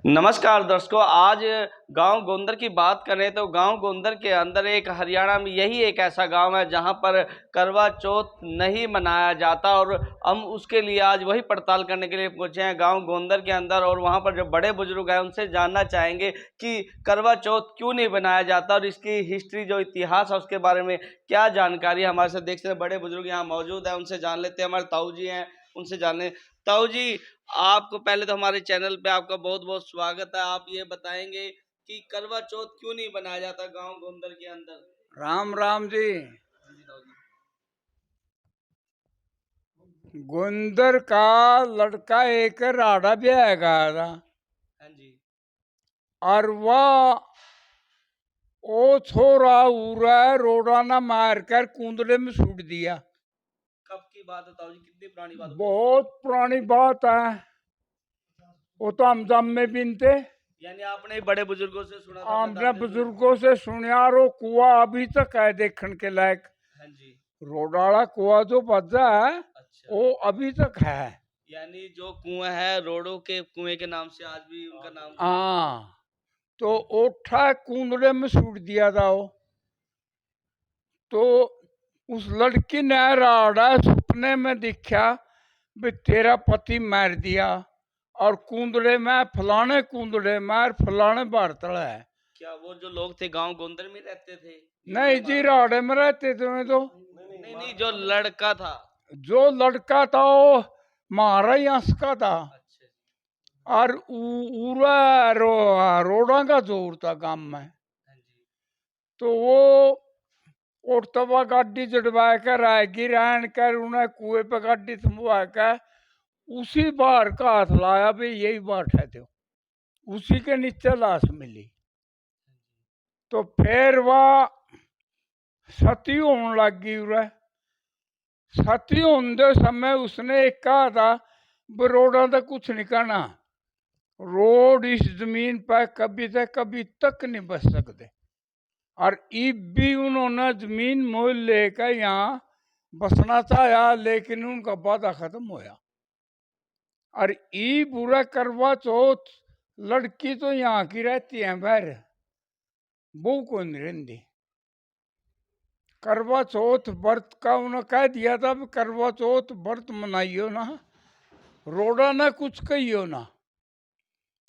नमस्कार दर्शकों, आज गांव गोंदर की बात करें तो गांव गोंदर के अंदर एक हरियाणा में यही एक ऐसा गांव है जहां पर करवा चौथ नहीं मनाया जाता और हम उसके लिए आज वही पड़ताल करने के लिए पहुंचे हैं गांव गोंदर के अंदर। और वहां पर जो बड़े बुजुर्ग हैं उनसे जानना चाहेंगे कि करवा चौथ क्यों नहीं मनाया जाता और इसकी हिस्ट्री जो इतिहास है उसके बारे में क्या जानकारी है। हमारे साथ देख सकते हैं बड़े बुजुर्ग यहाँ मौजूद है, उनसे जान लेते हैं। हमारे ताऊ जी हैं, उनसे जाने। ताऊ जी, आपको पहले तो हमारे चैनल पे आपका बहुत बहुत स्वागत है। आप ये बताएंगे कि करवा चौथ क्यों नहीं बनाया जाता गांव गोंदर के अंदर? राम राम जी। गोंदर का लड़का एक राड़ा ब्याह गया था हाँ जी। और वह ओ छोरा उरा रोड़ा ना मार कर कुंदड़े में सूट दिया। कब की बात है ताऊ जी? कितनी पुरानी बात है? बहुत पुरानी बात है, वो तो हम जम में बिनते। यानी आपने बड़े बुजुर्गों से सुना था? हमने बुजुर्गों से सुनिया, रो कुआ अभी तक है देखने के लायक। हाँ जी। रोडाला कुआ जो बजा है अच्छा। वो अभी तक है। यानी जो कुआं है रोडो के कुएं के नाम से आज भी उनका नाम। हाँ, तो ओठा कुंदड़े में सूट दिया था वो। तो उस लड़की ने राड़ा सपने में दिखा भी तेरा पति मार दिया और कुंदड़े में फलाने कुंदड़े में फलाने बारतड़ा है। क्या वो जो लोग थे गांव गोंदर में रहते थे? नहीं जी, राड़े में रहते थे तो। नहीं नहीं, जो लड़का था। जो लड़का था वो मारा यंस का था अच्छा। और उरा रोड़ा का जोर था गांव में। हाँ जी। तो वो तवा गाड़ी चढ़वा कर आएगी रहन कर उन्हें कुएं पे गाड़ी थमवा कर उसी बार का हाथ लाया भी यही बात है। तो उसी के नीचे लाश मिली। तो फिर वह सती होने लग गई। उरे सती होने समय उसने एक कहा था बरोड़ा तो कुछ नहीं करना, रोड इस जमीन पर कभी से कभी तक नहीं बच सकते। और इब भी उन्होंने जमीन मोल लेकर यहाँ बसना चाहा लेकिन उनका वादा खत्म होया। और ई बुरा करवा चौथ लड़की तो यहाँ की रहती है बाहर, वो को नहीं रहती। करवा चौथ व्रत का उन्होंने कह दिया था करवा चौथ व्रत मनाइयो ना, रोड़ा ना कुछ कहियो ना,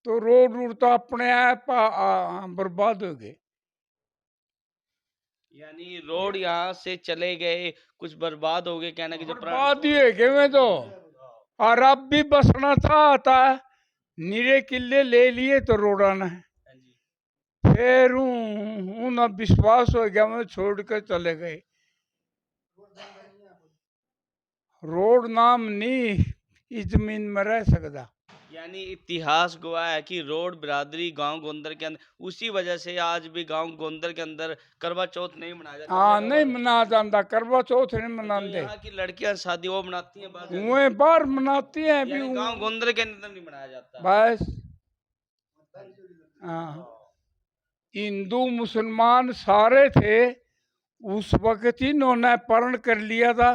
तो रोड रूड तो अपने आप बर्बाद हो गए। यानी रोड यहाँ से चले गए, कुछ बर्बाद हो गए, कहना कि जो बर्बाद ही है कि मैं तो। और अब भी बसना चाहता है, नीरे किले ले लिए तो रोड़ा ना है। हाँ जी। फिर उन विश्वास हो गया, मैं छोड़ कर चले गए। रोड नाम नहीं इस जमीन में रह सकता। यानी इतिहास गवाह है कि रोड बिरादरी गांव गोंदर के अंदर उसी वजह से आज भी गांव गोंदर के अंदर करवा चौथ नहीं मनाया जाता। हाँ, नहीं मना जाता करवा चौथ नहीं जो मनाते। यहाँ की लड़कियां शादी वो मनाती हैं बाहर जाके। कुएं बार मनाती हैं अभी यानी गांव गोंदर के अंदर नहीं मनाया जाता। बस। हाँ, हिंदू मुसलमान सारे थे उस वक्त ही इन्होंने प्रण कर लिया था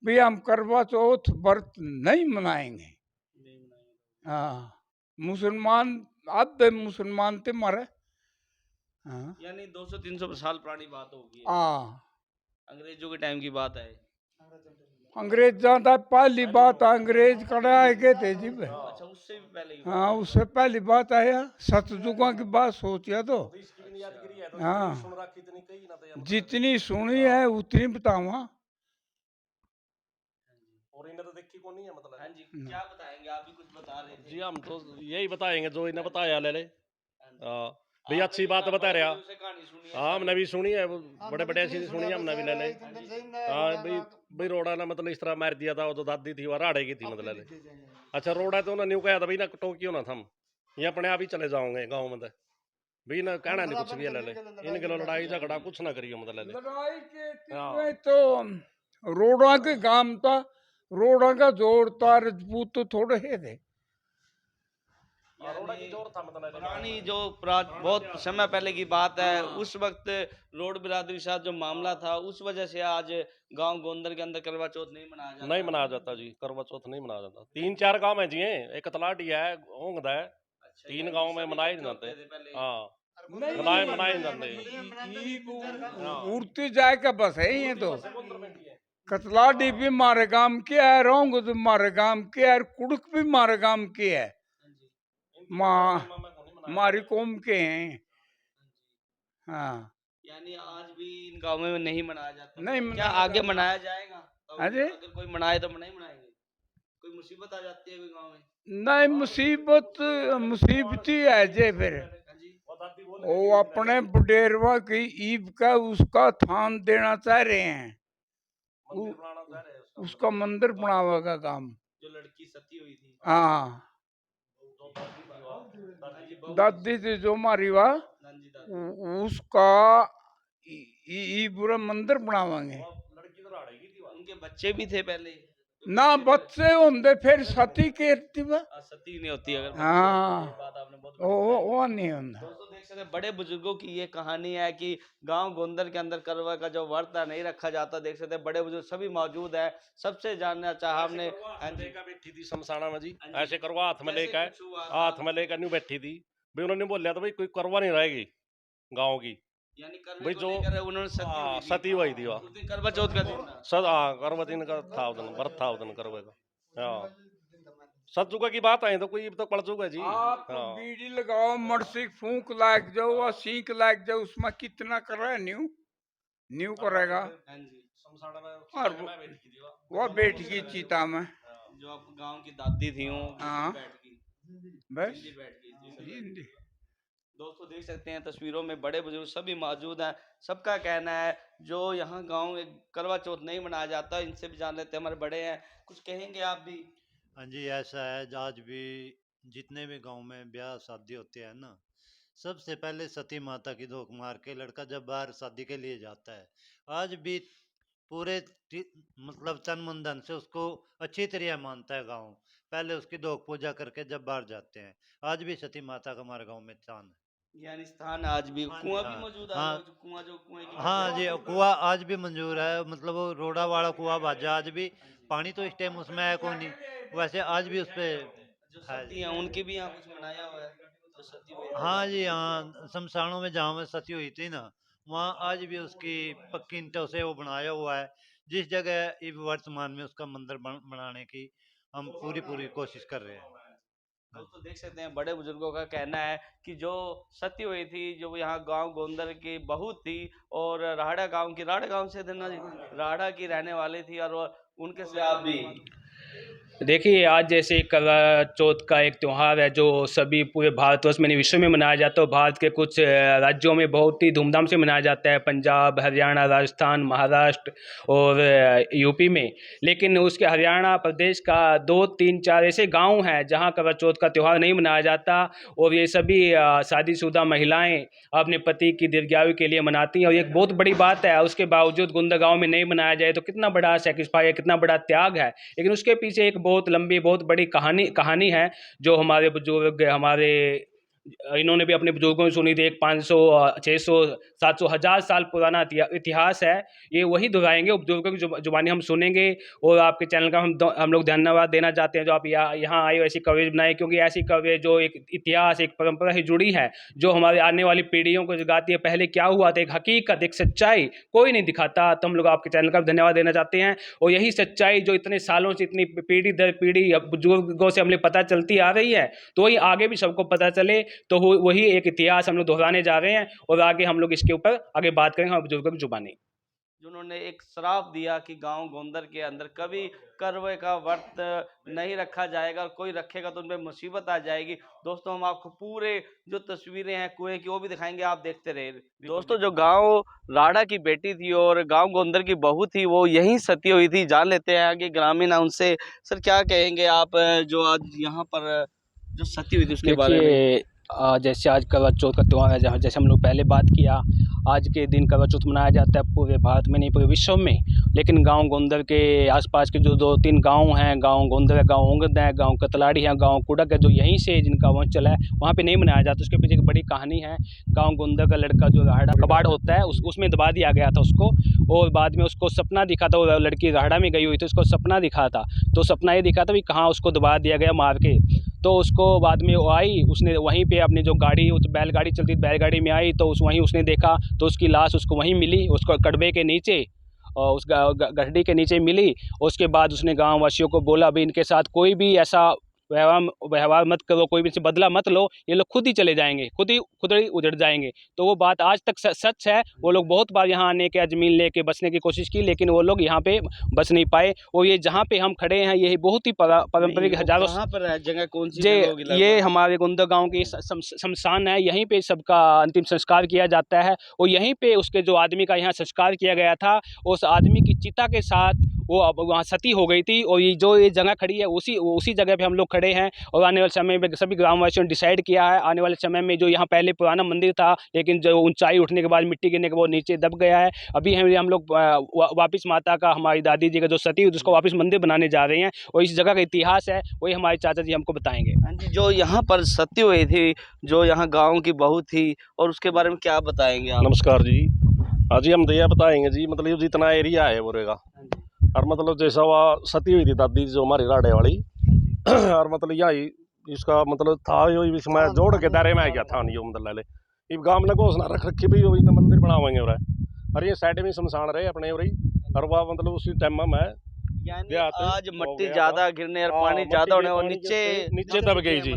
भी हम करवा चौथ व्रत नहीं मनाएंगे। हाँ, मुसलमान आधे मुसलमान थे मारे। हाँ, यानी 200-300 साल पुरानी बात होगी। हाँ, अंग्रेजों के टाइम की बात है। अंग्रेजा था पहली बात, अंग्रेज कड़े आए गए थे जी। अच्छा, उससे भी पहले की हाँ, उससे पहली बात आया सतयुगों की बात सोचिया तो। हाँ, जितनी सुनी है उतनी बताऊंगा। और इन्हें तो देखी को नहीं है मतलब। हाँ जी, क्या बताएंगे? आप भी कुछ बता रहे थे। जी हम तो यही बताएंगे जो इन्हें बताया ले ले। हाँ जी। भैया अच्छी बात बता रहे बड़े से कहानी सुनी है। हाँ हमने भी सुनी है, वो बड़े बड़े ऐसी सुनी है हमने भी ले ले। हाँ भाई भाई रोड़ा ना मतलब इस तरह मार दिया था, वो तो दादी थी वो राड़े की थी मतलब। अच्छा रोड़ा तो उन्होंने न्यू कहा था भाई ना टोकियो ना थम, ये अपने आप ही चले जाओगे गाँव में भाई ना कहना नहीं कुछ भी ले ले, इनके लड़ाई झगड़ा कुछ ना करियो मतलब। लड़ाई के में तो रोड़ा के काम था, रोड़ा का जोर था, रजपूत तो थोड़े ही थे। रोड़ा की जोर था मतलब। पुरानी जो बहुत समय पहले की बात है, उस वक्त रोड बिरादरी के साथ जो मामला था उस वजह से आज गांव गोंदर के अंदर करवा चौथ नहीं मनाया जाता। नहीं मनाया जाता जी, करवा चौथ नहीं मनाया जाता। 3-4 गांव है जी, एक तलाटी है ओंगदा है, अच्छा, 3 यानी गाँव में सभी मनाए इकट्ठे नहीं जाते। होते थे पहले। हाँ नहीं मनाए नहीं जाते। ईब हाँ। उड़ती जाए का बस है ये तो कतला भी मारे गांव के है, रोंग भी मारे गांव के है, कुड़क भी मारे गांव के है, हाँ जी, मारी कौम के हैं। हाँ यानी आज भी इन गाँवों में नहीं मनाया जाता। नहीं क्या मनाया आगे जाता। मनाया जाएगा? अरे अगर कोई मनाए तो नहीं मनाएंगे? कोई मुसीबत आ जाती है कोई गाँव में? नहीं मुसीबत ही है जे फिर हाँ जी, वो अपने बुडेरवा की ईब का उसका थान देना चाह रहे हैं, उसका मंदिर बनावा का काम। जो लड़की सती हुई थी। हाँ हाँ जी, बहू दादी थी जो मारी वा हाँ जी, दादी। उसका पूरा मंदिर बनावांगे। उनके बच्चे भी थे पहले? ना बच्चे होंगे फिर सती केरती बा। सती नहीं होती अगर बच्चे हाँ होते, ये बात आपने बहुत बड़ी बताई। वो नहीं होता। दोस्तों देख सकते हैं बड़े बुजुर्गों की ये कहानी है कि गांव गोंदर के अंदर करवा का जो व्रत है नहीं रखा जाता। देख सकते हैं बड़े बुजुर्ग सभी मौजूद है। सबसे जानना चाहा हमने। हाँ जी, बैठी थी शमशाना में जी, हाँ जी। ऐसे करवा हाथ में कैसे लेकर, कुछ हुआ था? हाथ में लेकर नहीं बैठी थी भाई। उन्होंने बोला था भाई कोई करवा नहीं रहेगी गाँव की यानी करवे भाई, को जो लेकर उन्होंने सती हुई थी उस दिन करवा चौथ का दिन था। सद हाँ करवा दिन का था उस दिन, व्रत था उस दिन करवे का। हाँ सतयुगा की बात आई तो कोई तो पड़ चुका जी। आप हाँ बीड़ी लगाओ, मरसी फूंक लाग जाओ और सीख लाग जाओ, उसमें कितना कर रहा है न्यू करेगा। हाँ जी, शमशाना में और बैठी थी वो बैठ गई चीता में। जो आप गांव की दादी थी वो हाँ। बैठ गई, बस जिंदी बैठ गई थी। जिंदी। दोस्तों देख सकते हैं तस्वीरों में बड़े बुजुर्ग सभी मौजूद हैं। सबका कहना है जो यहाँ गांव में करवा चौथ नहीं मनाया जाता। इनसे भी जान लेते हैं, हमारे बड़े हैं, कुछ कहेंगे आप भी? हाँ जी, ऐसा है आज भी जितने भी गांव में ब्याह शादी होते हैं ना, सबसे पहले सती माता की धोख मार के लड़का जब बाहर शादी के लिए जाता है, आज भी पूरे मतलब तन मन धन से उसको अच्छी तरह मानता है गांव। पहले उसकी धोख पूजा करके जब बाहर जाते हैं, आज भी सती माता का हमारे गांव में स्थान है। यानी स्थान आज भी हाँ जी, कुआं भी हाँ मौजूद है? हाँ जो कुएं की हाँ जी, कुआ आज भी मंजूर है, मतलब वो रोड़ा वाला कुआ बाजा आज भी। पानी तो इस टाइम उसमें है कौन नहीं, वैसे आज भी उस पे जो है। सती हैं उनकी भी यहाँ कुछ मनाया हुआ है? जो सती हुई थी। हाँ जी, हाँ शमशानों में जहाँ में सती हुई थी ना, वहाँ आज भी उसकी पक्की ईंटों से वो बनाया हुआ है। जिस जगह इस वर्तमान में उसका मंदिर बनाने की हम पूरी कोशिश कर रहे हैं। दोस्तों देख सकते हैं बड़े बुजुर्गों का कहना है कि जो सती हुई थी, जो यहाँ गांव गोंदर की बहू थी और राड़ा गांव से देना राड़ा की रहने वाली थी, और उनके से आप भी देखिए आज जैसे करवा चौथ का एक त्यौहार है जो सभी पूरे भारतवर्ष में नहीं विश्व में मनाया जाता है। भारत के कुछ राज्यों में बहुत ही धूमधाम से मनाया जाता है, पंजाब, हरियाणा, राजस्थान, महाराष्ट्र और यूपी में। लेकिन उसके हरियाणा प्रदेश का 2-3-4 ऐसे गांव हैं जहां करवा चौथ का त्यौहार नहीं मनाया जाता, और ये सभी शादीशुदा महिलाएं अपने पति की दीर्घायु के लिए मनाती हैं। और एक बहुत बड़ी बात है, उसके बावजूद गोंदा गाँव में नहीं मनाया जाए तो कितना बड़ा सेक्रीफाइस है, कितना बड़ा त्याग है। लेकिन उसके पीछे एक बहुत लंबी बहुत बड़ी कहानी है जो हमारे बुजुर्ग इन्होंने भी अपने बुजुर्गों से सुनी थी। एक 500 600 700 1000 साल पुराना इतिहास है, ये वही दोहराएंगे, बुजुर्गों की जुबानी हम सुनेंगे। और आपके चैनल का हम लोग धन्यवाद देना चाहते हैं जो आप यहाँ आए ऐसी कवरेज बनाए, क्योंकि ऐसी कवरेज जो एक इतिहास एक परंपरा से जुड़ी है, जो हमारे आने वाली पीढ़ियों को जगाती है। पहले क्या हुआ था, एक हकीकत, एक सच्चाई कोई नहीं दिखाता, तो हम लोग आपके चैनल का धन्यवाद देना चाहते हैं। और यही सच्चाई जो इतने सालों से, इतनी पीढ़ी दर पीढ़ी बुजुर्गों से हमें पता चलती आ रही है, तो वही आगे भी सबको पता चले, तो वही एक इतिहास हम लोग दोहराने जा रहे हैं। और आगे हम लोग इसके ऊपर आगे बात करेंगे हमारे बुजुर्गों की जुबानी। जिन्होंने एक श्राप दिया कि गांव गोंदर के अंदर कभी करवे का व्रत नहीं रखा जाएगा, और कोई रखेगा तो उन पर मुसीबत आ जाएगी। दोस्तों हम आपको पूरे जो तस्वीरें हैं कुएं की वो भी दिखाएंगे, आप देखते रहिए। दोस्तों जो गांव राड़ा की बेटी थी और गांव गोंदर की बहू थी वो यहीं सती हुई थी। जान लेते हैं आगे ग्रामीण है उनसे। सर क्या कहेंगे आप जो आज यहाँ पर जो सती हुई थी उसके बारे में? जैसे आज करवा चौथ का त्यौहार है, जहाँ जैसे हम लोग पहले बात किया, आज के दिन करवा चौथ मनाया जाता है पूरे भारत में नहीं पूरे विश्व में। लेकिन गांव गोंदर के आसपास के जो 2-3 गांव हैं, गांव गोंदर है, गांव ओंगद है, गांव कतलाड़ी है, गांव कुडक है, जो यहीं से जिनका वंश चला है, वहाँ पे नहीं मनाया जाता। उसके पीछे एक बड़ी कहानी है। गाँव गोंदर का लड़का जो राहड़ा कबाड़ होता है उसमें दबा दिया गया था उसको, और बाद में उसको सपना दिखा था, वो लड़की राहड़ा में गई हुई थी, उसको सपना दिखा था, तो सपना ये दिखा था भी कहाँ उसको दबा दिया गया मार के। तो उसको बाद में वो आई, उसने वहीं पे अपनी जो गाड़ी, उस बैलगाड़ी चलती थी, बैलगाड़ी में आई तो वहीं उसने देखा तो उसकी लाश उसको वहीं मिली, उसको कड़बे के नीचे और उस गड्ढी के नीचे मिली। उसके बाद उसने गाँव वासियों को बोला भाई इनके साथ कोई भी ऐसा व्यवहार मत करो, कोई भी से बदला मत लो, ये लोग खुद ही चले जाएंगे, खुद ही उजड़ जाएंगे। तो वो बात आज तक सच है। वो लोग बहुत बार यहाँ आने के, ज़मीन लेके बसने की कोशिश की, लेकिन वो लोग यहाँ पे बस नहीं पाए। और ये जहाँ पे हम खड़े हैं यही बहुत ही पारंपरिक हजारों कहाँ पर है जगह, कौन सी जे जगह होगी ये लगभग? हमारे गुंदा गांव की शमशान है, यहीं पे सबका अंतिम संस्कार किया जाता है। और यहीं पे उसके जो आदमी का यहाँ संस्कार किया गया था, उस आदमी की चिता के साथ वो अब वहाँ सती हो गई थी। और ये जगह खड़ी है उसी जगह पे हम लोग खड़े हैं। और आने वाले समय में सभी ग्रामवासियों ने डिसाइड किया है, आने वाले समय में जो यहाँ पहले पुराना मंदिर था, लेकिन जो ऊंचाई उठने के बाद मिट्टी गिरने के बाद नीचे दब गया है, अभी हम लोग वापस माता का, हमारी दादी जी का जो सती, उसको वापस मंदिर बनाने जा रहे हैं। और इस जगह का इतिहास है वही हमारे चाचा जी हमको बताएंगे। हाँ जी, जो यहाँ पर सती हुई थी, जो यहाँ गांव की बहू थी, और उसके बारे में क्या बताएंगे आप? नमस्कार जी। हाँ जी, हम तो यह बताएंगे जी, मतलब ये जितना एरिया है बोरेगा, और मतलब जैसा वह सती हुई थी दादी जो हमारी राड़े वाली, और मतलब यही इसका मतलब था यो इसमें जोड़ के दायरे में आ गया था नहीं, यो मतलब ले इस गांव ने घोषणा रख रखी भी यो इतना मंदिर बनावेंगे और ये साइड में शमशान रहे अपने और वह मतलब उसी टाइम में यानी देहात आज हो मट्टी गया ज्यादा गिरने और हाँ, पानी मट्टी ज्यादा होने के और पानी के नीचे नीचे दब गई जी।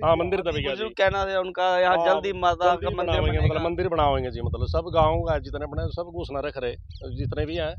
हाँ, मंदिर दब गया जी। बुजुर्ग कहना है उनका, यहाँ हाँ, जल्दी माता जल्दी का मंदिर बनावेंगे, बनेगा। मतलब मंदिर बनावेंगे जी। मतलब सब गाँव का जितने बने सब घोषणा रख रहे जितने भी हैं,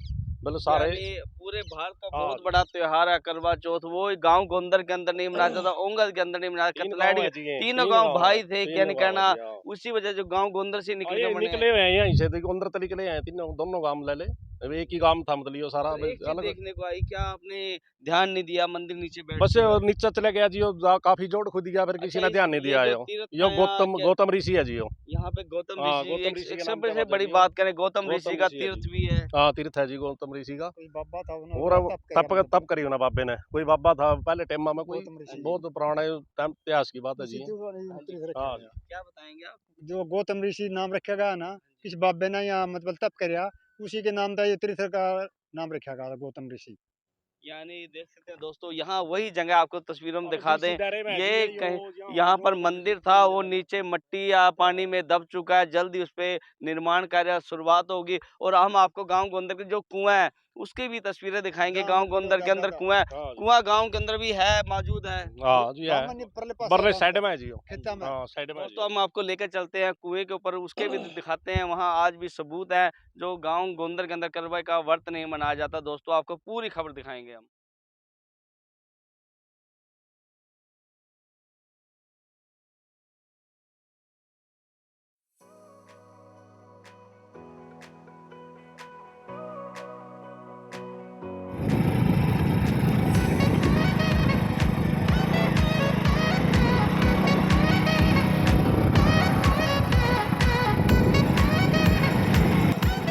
मतलब सारे। यानी पूरे भारत का हाँ। बहुत बड़ा त्योहार है करवा चौथ। वो गांव गोंदर के अंदर नहीं मनाया जाता, ओंगल के अंदर नहीं मनाया, तीन कतलैड गाँव है के जी ये, तीनों तीन गांव गाँव भाई है, थे, तीन यानी गाँव है कहना जी, हाँ। उसी वजह जो गांव गोंदर से निकल ये के बने निकले हुए हैं यहीं से, देखो अंदर तो निकले हैं तीनों, दोनों गांव ले ले, अब एक ही गांव था मतलब ये सारा हैं। एक चीज अलग। देखने को आई, क्या आपने ध्यान नहीं दिया मंदिर नीचे बैठ बस के? नीचे चले गया जी, काफी जोड़ खुद गया, फिर किसी अच्छा, ने ध्यान नहीं दिया। जो यो तीर्थ यो था यहाँ गौतम ऋषि है जी। यो यहाँ पे गौतम हाँ, ऋषि, गौतम एक ऋषि के नाम पे सबसे बड़ी बात बात करें, गौतम ऋषि गौतम का ऋषि है तीर्थ जी। भी है। हाँ, तीर्थ है जी गौतम ऋषि का। बाबा था और तप करी ना बाबे ने, कोई बाबा था पहले टाइम में, कोई गौतम ऋषि। बहुत पुराने टाइम इतिहास की बात है जी। हाँ। क्या बताएंगे आप? जो गौतम ऋषि नाम रखा गया ना, किस बाबे ने यहाँ मतलब तप करया, उसी के नाम था ये तीर्थ का नाम रखा गया था, गौतम ऋषि। यानी देख सकते हैं दोस्तों, यहाँ वही जगह आपको तस्वीरों में और दिखा जिस दें, दायरे में है जी, ये ये कहीं वो यहाँ पर जोड़ मंदिर के था, वो मंदिर है। नीचे मट्टी या पानी में दब चुका है, जल्द ही उस पे निर्माण कार्य शुरुआत होगी। और हम आपको गांव गोंदर के जो कुआं है उसकी भी तस्वीरें दिखाएंगे। जहाँ गांव मतलब गोंदर के अंदर दादा- कुआं है, हाँ जी। कुआं गांव के अंदर भी है, मौजूद है। हाँ जी है, बरले साइड में है जी। खेता में। हाँ, साइड में है जी। दोस्तों हम आपको लेकर चलते हैं कुएं के ऊपर, उसके भी दिखाते हैं। वहाँ आज भी सबूत है, जो गांव गोंदर के अंदर करवा का व्रत नहीं मनाया जाता। दोस्तों आपको पूरी खबर दिखाएंगे हम।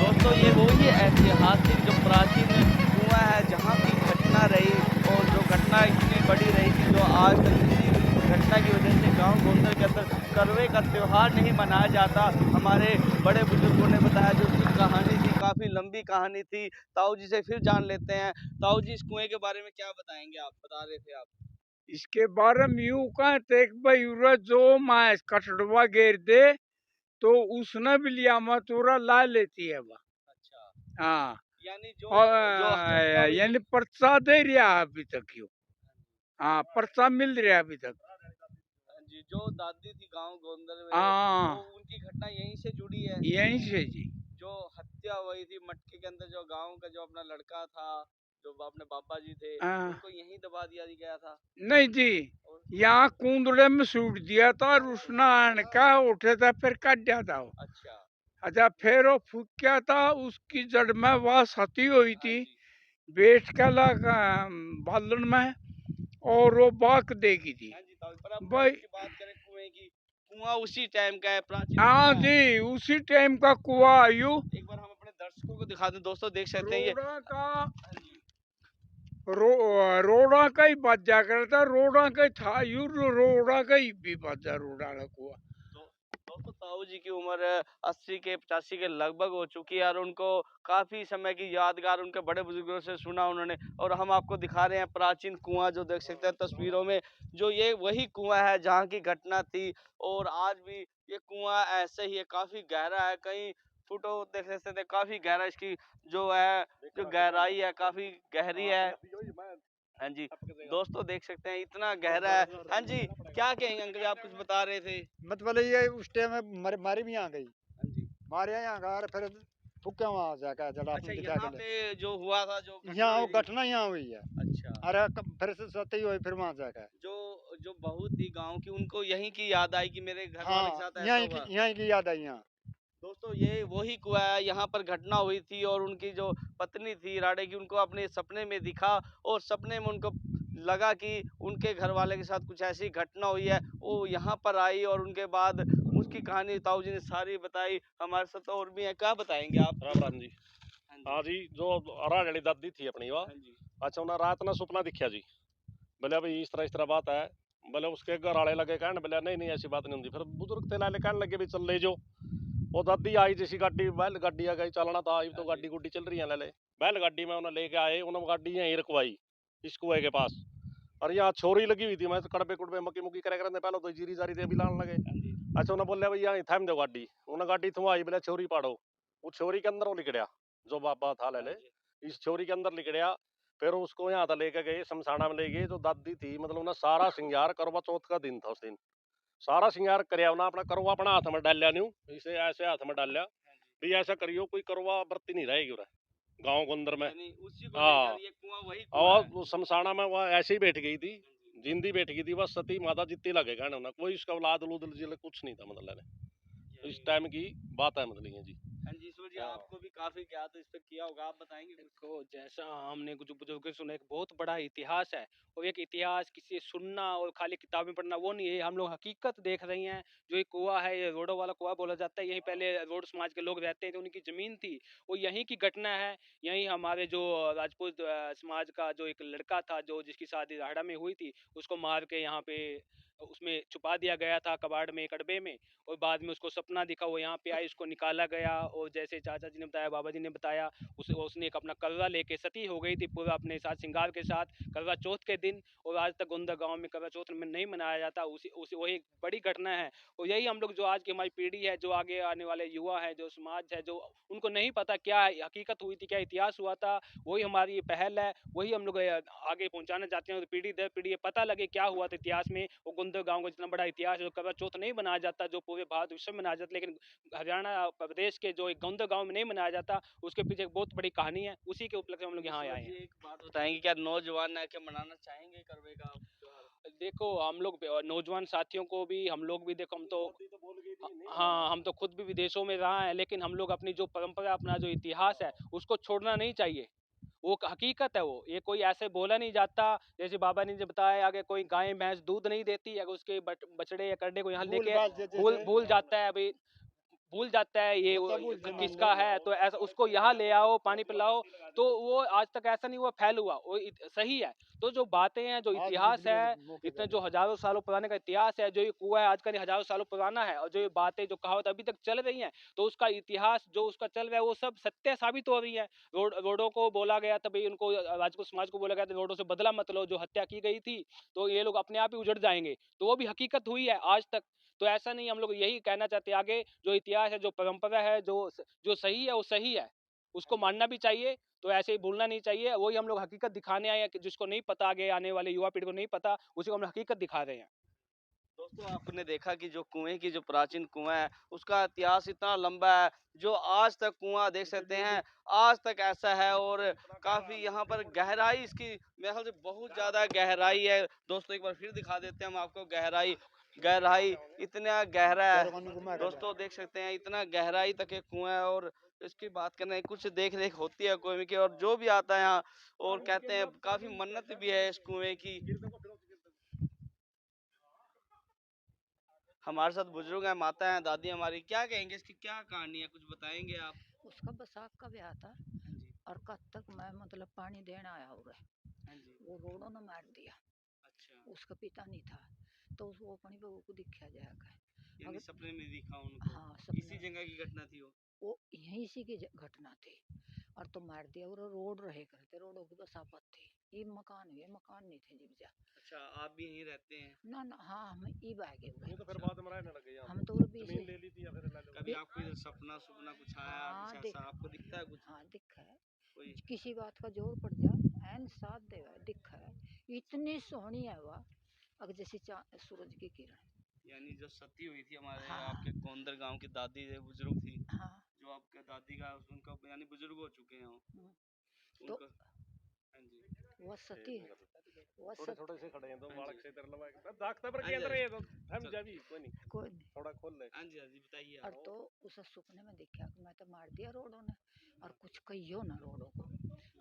दोस्तों ये वही ऐतिहासिक जो प्राचीन कुआं है, जहाँ की घटना रही और जो घटना इतनी बड़ी रही कि जो आज तक इसी घटना की वजह से गांव गोंदर के अंदर करवे का त्योहार नहीं मनाया जाता। हमारे बड़े बुजुर्गों ने बताया जो उसकी कहानी थी, काफ़ी लंबी कहानी थी। ताऊ जी से फिर जान लेते हैं। ताऊ जी, इस कुएं के बारे में क्या बताएंगे? आप बता रहे थे आप। इसके बारे में यूं कहते एक भाई उरा जो मैं कटड़वा घेर दे तो उसने भी लिया मत उरा ला लेती है वह। अच्छा, हाँ, यानी जो और जो हत्या हुई यानी थी- पर्चा दे रहा अभी तक यो। हाँ, पर्चा मिल रहा अभी तक। जी, जो दादी थी गांव गोंदर में, हाँ, तो उनकी घटना यहीं से जुड़ी है। यहीं से जी। जो हत्या हुई थी मटके के अंदर, जो गांव का जो अपना लड़का था, जो अपने पापा जी थे, हाँ, उनको यहीं दबा दिया गया था। नहीं जी, यहाँ कुंदड़े में सूट दिया था और उसने आन का उठे था फिर काट दिया था वो। अच्छा। अच्छा, फिर वो फूकिया था, उसकी जड़ में वह सती हुई थी, बेच का लगा बालन में, और वो बाक देगी थी हाँ जी ताऊ, पर अब भाई। की बात करें कुएं की, कुआं उसी टाइम का है, प्राचीन हाँ कुआं है। जी, उसी टाइम का कुआ आयु। एक बार हम अपने दर्शकों को दिखा दें। दोस्तों देख सकते हैं ये। रोड़ा का रोड़ा का ही बात जा करता, रोड़ा का ही था यू, रोड़ा का ही भी बात जा, रोड़ा का कुआ। दोस्तों ताऊ जी की उम्र 80 के 85 के लगभग हो चुकी है और उनको काफी समय की यादगार उनके बड़े बुजुर्गों से सुना उन्होंने। और हम आपको दिखा रहे हैं प्राचीन कुआं जो देख सकते हैं तस्वीरों में, जो ये वही कुआं है जहाँ की घटना थी। और आज भी ये कुआं ऐसे ही है, काफी गहरा है, कई फुटो देख सकते थे, काफी गहरा इसकी जो है जो गहराई है काफी गहरी है। हाँ जी, दोस्तों देख सकते हैं इतना गहरा है। हाँ जी, क्या कहेंगे अंकल, आप कुछ बता रहे थे? मतलब ये उस टाइम मारी भी यहाँ गई, हाँ जी। मारे यहाँ का और फिर फुक्का वहाँ जाकर जला अच्छा, अपने पिता यहाँ के लिए। पे जो हुआ था, जो घटना यहाँ वो हुई थी। घटना यहाँ हुई है। अच्छा, अरे फिर से सती हुई फिर वहाँ जाकर। जो जो बहू थी गाँव की, उनको यहीं की याद आई कि मेरे घर वाले के हाँ, साथ ऐसा हुआ। यहीं की याद आई यहाँ। दोस्तों ये वही कुआं है, यहाँ पर घटना हुई थी और उनकी जो पत्नी थी राडे की, उनको अपने सपने में दिखा और सपने में उनको लगा कि उनके घर वाले के साथ कुछ ऐसी घटना हुई है। वो यहाँ पर आई और उनके बाद उसकी कहानी ताऊ जी ने सारी बताई। हमारे साथ और भी है, क्या बताएंगे आप? राम राम जी। हाँ जी। हाँ जी, जो राज वाली दादी थी अपनी वह, हाँ जी। अच्छा उन्हें रात ना सुपना दिखा जी, बोले भाई इस तरह बात है। बोले उसके घर वाले लगे कहने, बोले नहीं नहीं ऐसी बात नहीं होती। फिर बुजुर्ग थे लाले कहने लगे भी चल ले जो। वो दादी आई जैसी गाड़ी बैल गाड़ी आ गई, चलना था अभी तो गाड़ी गुड्डी चल रही है लाले। बैल गाड़ी में उन्हें लेके आए, उन्होंने गाड़ी यहीं रखवाई इस कुएं के पास। और यहाँ छोरी लगी हुई थी, मैं तो कड़बे कुड़बे मक्की मुक्की करे करने पहले तो जीरी जारी थे भी लाने लगे। अच्छा उन्हें बोले भैया यहाँ थाम दो गाड़ी, उन्हें गाड़ी थमवाई, बोले छोरी पाड़ो। वो छोरी के अंदर वो लिकड़िया जो बाबा था ले इस छोरी के अंदर लिकड़िया। फिर उसको यहाँ था लेके गए शमशाना में ले गए। जो दादी थी मतलब उन्हें सारा श्रृंगार, करवा चौथ का दिन था उस दिन, सारा श्रृंगार करया उन्हें अपना करवा अपना हाथ में डाल लिया न्यू, इसे ऐसे हाथ में डाल लिया भी ऐसा करियो कोई करवा बरती नहीं रहेगी उरे गाँव के अंदर में। यानी उसी को हाँ, लेकर ये कुआं वही कुआं और है। वो शमशाना में वह ऐसे ही बैठ गई थी, जिंदी बैठ गई थी बस, सती माता जितनी लगे कहने उन्हें, कोई उसका औलाद उलूद जिले कुछ नहीं था मतलब इस टाइम की बात है मतलब ये जी। हाँ जी, ईश्वर जी हाँ। आपको भी काफी ज्ञात इस पे किया होगा, आप बताएंगे कुछ? देखो जैसा हमने कुछ बुजुर्ग से सुना, एक बहुत बड़ा इतिहास है। और एक इतिहास किसी से सुनना और खाली किताबें पढ़ना वो नहीं है, हम लोग हकीकत देख रहे हैं। जो ये कुआं है, ये रोडों वाला कुआं बोला जाता है। यहीं पहले रोड समाज के लोग रहते थे, उनकी जमीन थी, वो यहीं की घटना है। यहीं हमारे जो राजपूत समाज का जो एक लड़का था, जो जिसकी शादी राहड़ा में हुई थी, उसको मार के यहाँ पे उसमें छुपा दिया गया था कबाड़ में, कड़बे में। और बाद में उसको सपना दिखा, वो यहाँ पे आई, उसको निकाला गया। और जैसे चाचा जी ने बताया, बाबा जी ने बताया, उसने एक अपना करवा लेके सती हो गई थी पूरा अपने साथ श्रृंगार के साथ, करवा चौथ के दिन। और आज तक गोंदा गांव में करवा चौथ में नहीं मनाया जाता। उसी उसी वही एक बड़ी घटना है। और यही हम लोग, जो आज की हमारी पीढ़ी है, जो आगे आने वाले युवा है, जो समाज है, जो उनको नहीं पता क्या हकीकत हुई थी, क्या इतिहास हुआ था, वही हमारी पहल है। वही हम लोग आगे पहुंचाना चाहते हैं, और पीढ़ी दर पीढ़ी ये पता लगे क्या हुआ था इतिहास में। वो गोंदा गांव का जितना बड़ा इतिहास है, जो करवा चौथ नहीं मनाया जाता, जो पूरे भारत विश्व में मनाया जाता, लेकिन हरियाणा प्रदेश के जो एक गोंदा गांव में नहीं मनाया जाता, उसके पीछे एक बहुत बड़ी कहानी है। उसी के उपलक्ष्य में हम लोग यहाँ ईश्वर आए जी हैं। एक बात बताएंगे, क्या नौजवान है, क्या मनाना चाहेंगे करवे का त्योहार? देखो हम लोग नौजवान साथियों को भी, हम लोग भी देखो, हम तो हाँ, हम तो खुद भी विदेशों में रहा है, लेकिन हम लोग अपनी जो परंपरा, अपना जो इतिहास है, उसको छोड़ना नहीं चाहिए। वो हकीकत है, वो ये कोई ऐसे बोला नहीं जाता। जैसे बाबा ने जो बताया, अगर कोई गाय भैंस दूध नहीं देती, अगर उसके बछड़े या करडे को यहाँ भूल लेके भाल भूल जैसे भूल जाता है अभी, भूल जाता है ये बच्चा भूल से मान लो। किसका है, तो ऐसा उसको यहाँ ले आओ, पानी पिलाओ। तो वो आज तक ऐसा नहीं हुआ, फैल हुआ, वो सही है। तो जो बातें हैं, जो आज इतिहास दूसरे है, मौके इतने पे जो हजारों सालों पुराने का इतिहास है, जो ये कुआं है आज का नहीं, हजारों सालों पुराना है। और जो ये बातें, जो कहावत अभी तक चल रही हैं, तो उसका इतिहास जो उसका चल रहा है, वो सब सत्य साबित हो रही है। रोडों को बोला गया था भाई, उनको राजपूत समाज को बोला गया था, रोडों से बदला मत लो, जो हत्या की गई थी, तो ये लोग अपने आप ही उजड़ जाएंगे। तो वो भी हकीकत हुई है आज तक। तो ऐसा नहीं, हम लोग यही कहना चाहते हैं, आगे जो इतिहास है, जो परंपरा है, जो सही है, वो सही है, उसको मानना भी चाहिए। तो ऐसे ही भूलना नहीं चाहिए। वही हम लोग हकीकत दिखाने आए हैं, कि जिसको नहीं पता, आगे आने वाले युवा पीढ़ी को नहीं पता, उसी को हम हकीकत दिखा रहे हैं। दोस्तों आपने देखा कि जो कुएं की जो प्राचीन कुआं है, उसका इतिहास इतना लंबा है, जो आज तक कुआं देख सकते हैं, आज तक ऐसा है। और काफी यहाँ पर गहराई इसकी मेरे ख्याल से बहुत ज्यादा गहराई है। दोस्तों एक बार फिर दिखा देते हैं हम आपको गहराई, गहराई इतना गहरा पैरों को नहीं है। घुमा कर ले। दोस्तों देख सकते हैं इतना गहराई तक एक कुआं है। और इसकी बात करने कुछ देख रेख होती है कुएं की, और जो भी आता है यहाँ और कहते हैं काफी मन्नत भी है इस कुएं की। हमारे साथ बुजुर्ग हैं, माता हैं, दादी हमारी, क्या कहेंगे इसकी, क्या कहानी है, कुछ बताएंगे आप? उसका बैसाख का ब्याह था हाँ जी। और कब तक मैं मतलब पानी देने आया होगा, हाँ जी। वो रोड़ों ने मार दिया। अच्छा, उसका पिता नहीं था, तो वो अपनी बहू को दिखा जाएगा। यानी सपने में दिखा उनको। हाँ इसी सपने जगह की घटना थी वो यहीं इसी की घटना थी। और तो मार दिया और रोड रहे करते, रोडों की बस आफत थी। ये मकान हुए, मकान नहीं थे जिब जा। अच्छा, आप भी यहीं रहते हैं? ना ना, हाँ हम ई बागे हुए, ये तो फिर बाद में रहने लगे यहाँ हम पे। तो उर भी जमीन से ले ली थी या फिर ले लो? कभी आपको इधर सपना सुपना कुछ आया, हाँ कुछ देख, ऐसा आपको दिखता है कुछ? हाँ दिख है। कोई किसी बात का जोर पड़ जाए एन साथ दे दिख है। इतनी सोहनी है वह, अगर जैसे सूरज की किरण। यानी जो सती हुई थी हमारे हाँ आपके गोंदर गांव की दादी जो बुजुर्ग थी, हाँ। जो आपके दादी का उनका यानी बुजुर्ग हो चुके हैं वो, तो उनका। हाँ जी। वह सती, वह थोड़े सत थोड़े से खड़े हैं तो हाँ बालक जी। से इधर लगा के दागता पर हाँ के जी, अंदर हाँ ये जी। तो हम चल। जाबी कोई नहीं, कोई नहीं। थोड़ा खोल ले। हाँ जी, हाँ जी, बताइए और आप। तो उस सपने में देखा कि मैं तो मार दिया रोडों ने, और कुछ कहियो ना रोडों को,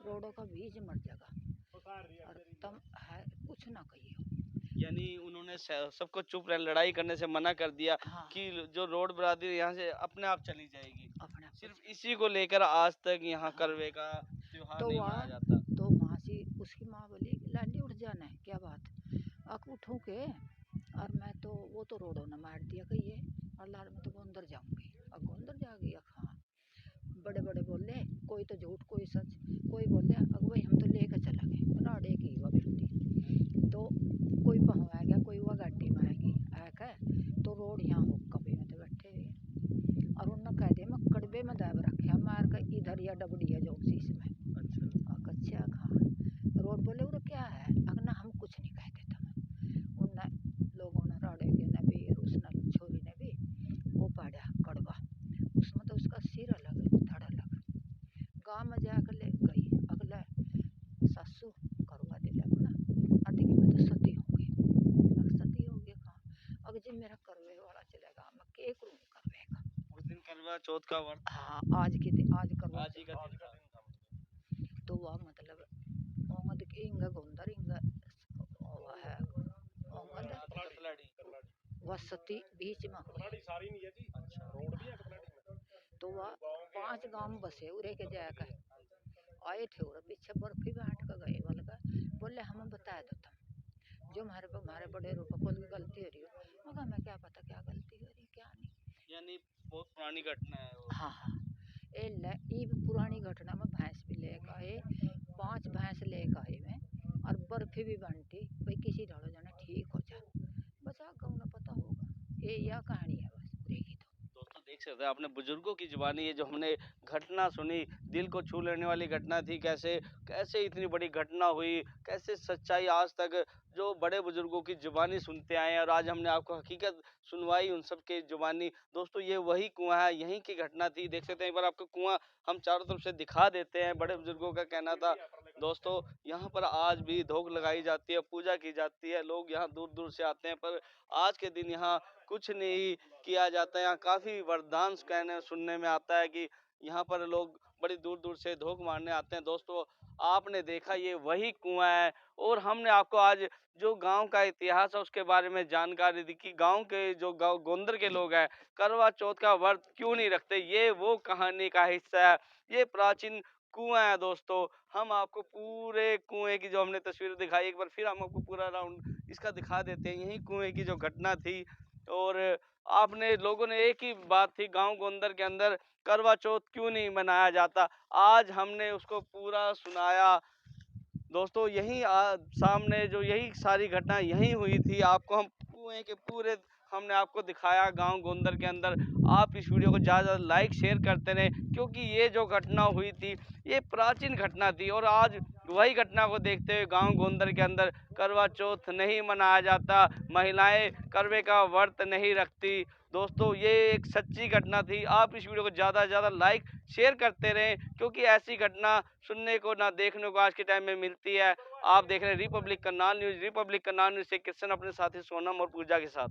रोडों का बीज मर जाएगा। और तम है कुछ ना कहियो। यानी उन्होंने सबको चुप रह लड़ाई करने से मना कर दिया हाँ कि जो रोड बरादरी यहाँ से अपने आप चली जाएगी। अपने आप सिर्फ इसी को लेकर आज तक यहाँ हाँ। करवे का त्योहार तो नहीं वह मनाया जाता। तो वहाँ से उसकी माँ बोली लाडी उठ जाना है, क्या बात। अक उठूँ के, और मैं तो वो तो रोडों ने मार दिया कहिए, और लाल मैं तो गोंदर जाऊंगी। और गोंदर जाएगी, हाँ। बड़े बड़े बोले, कोई तो झूठ कोई सच, कोई बोले अग भाई हम तो लेकर चला गए राड़े की वह बेटी। तो कोई पहुँ आ गया, कोई वह गाड़ी में आएगी आके, तो रोड यहाँ हो कभी में तो बैठे हुए। और उन्होंने कह दिया मैं कड़बे में दाब रखे मार कर इधर या डबड़ी है जो शीश में। अच्छा हाँ। रोड बोले वो क्या है, अगर ना हम कुछ नहीं कहते थे। उन लोगों ने राड़े के ने भी, उसने छोरी ने भी वो पाड़ा कड़वा, उसमें तो उसका सिर अलग धड़ अलग। गाँव में जाकर ले गई, अगले सासू करवा दे लगना, आती कि मैं तो सती हो गई। सती हो गई कहाँ, अब जी मेरा करवे वाला चलेगा, मैं के करूँ करवे का। उस दिन करवा चौथ का व्रत हाँ आज के दिन, आज करवा आज ही का दिन था। तो वह मतलब ओंगद के इंगा गोंदर इंगा वह है ओंगद कतलाड़ी। वह सती बीच में हुई। कतलाड़ी सारी नहीं है जी, रोड भी है कतलाड़ी में। तो वह 5 गांव बसे उरे के जाकर आए थे, और पीछे बर्फी बांट कर गए वाला बोले हमें बता दो तुम जो हमारे बड़े रूप को गलती हो रही हो। मगर मैं क्या पता क्या गलती हो रही क्या नहीं। यानी बहुत पुरानी घटना है वो। हाँ हाँ। ये पुरानी घटना में भैंस भी लेकर आए, 5 भैंस लेकर आए में, और बर्फी भी बनती भाई किसी ढालो जाने ठीक हो जाए, बस आप गाँव ना पता होगा। ये यह कहानी है बस पूरे की। तो दोस्तों देख सकते हैं आपने बुजुर्गों की जुबानी, ये जो हमने घटना सुनी, दिल को छू लेने वाली घटना थी। कैसे कैसे इतनी बड़ी घटना हुई, कैसे सच्चाई आज तक जो बड़े बुजुर्गों की जुबानी सुनते आए हैं, और आज हमने आपको हकीकत सुनवाई उन सब के जुबानी। दोस्तों ये वही कुआं है, यहीं की घटना थी। देख सकते हैं एक बार आपको कुआं हम चारों तरफ से दिखा देते हैं। बड़े बुजुर्गों का कहना था दोस्तों यहाँ पर आज भी धोख लगाई जाती है, पूजा की जाती है, लोग यहाँ दूर दूर से आते हैं, पर आज के दिन यहाँ कुछ नहीं किया जाता है। यहाँ काफ़ी वरदान कहने सुनने में आता है कि यहाँ पर लोग बड़ी दूर दूर से धोख मारने आते हैं। दोस्तों आपने देखा ये वही कुआं है, और हमने आपको आज जो गांव का इतिहास है उसके बारे में जानकारी दी कि गांव के जो गांव गोंदर के लोग हैं करवा चौथ का व्रत क्यों नहीं रखते। ये वो कहानी का हिस्सा है, ये प्राचीन कुआं है। दोस्तों हम आपको पूरे कुएं की जो हमने तस्वीर दिखाई, एक बार फिर हम आपको पूरा राउंड इसका दिखा देते हैं। यही कुएं की जो घटना थी, और आपने लोगों ने एक ही बात थी गांव गोंदर के अंदर करवा चौथ क्यों नहीं मनाया जाता, आज हमने उसको पूरा सुनाया। दोस्तों यही सामने जो यही सारी घटना यही हुई थी, आपको हम कुएं के पूरे हमने आपको दिखाया गांव गोंदर के अंदर। आप इस वीडियो को ज़्यादा लाइक शेयर करते रहें, क्योंकि ये जो घटना हुई थी ये प्राचीन घटना थी, और आज वही घटना को देखते हुए गांव गोंदर के अंदर करवा चौथ नहीं मनाया जाता, महिलाएं करवे का व्रत नहीं रखती। दोस्तों ये एक सच्ची घटना थी। आप इस वीडियो को ज़्यादा से ज़्यादा लाइक शेयर करते रहें, क्योंकि ऐसी घटना सुनने को ना देखने को आज के टाइम में मिलती है। आप देख रहे हैं Republic Karnal news. Republic Karnal news से किशन अपने साथी सोनम और पूजा के साथ।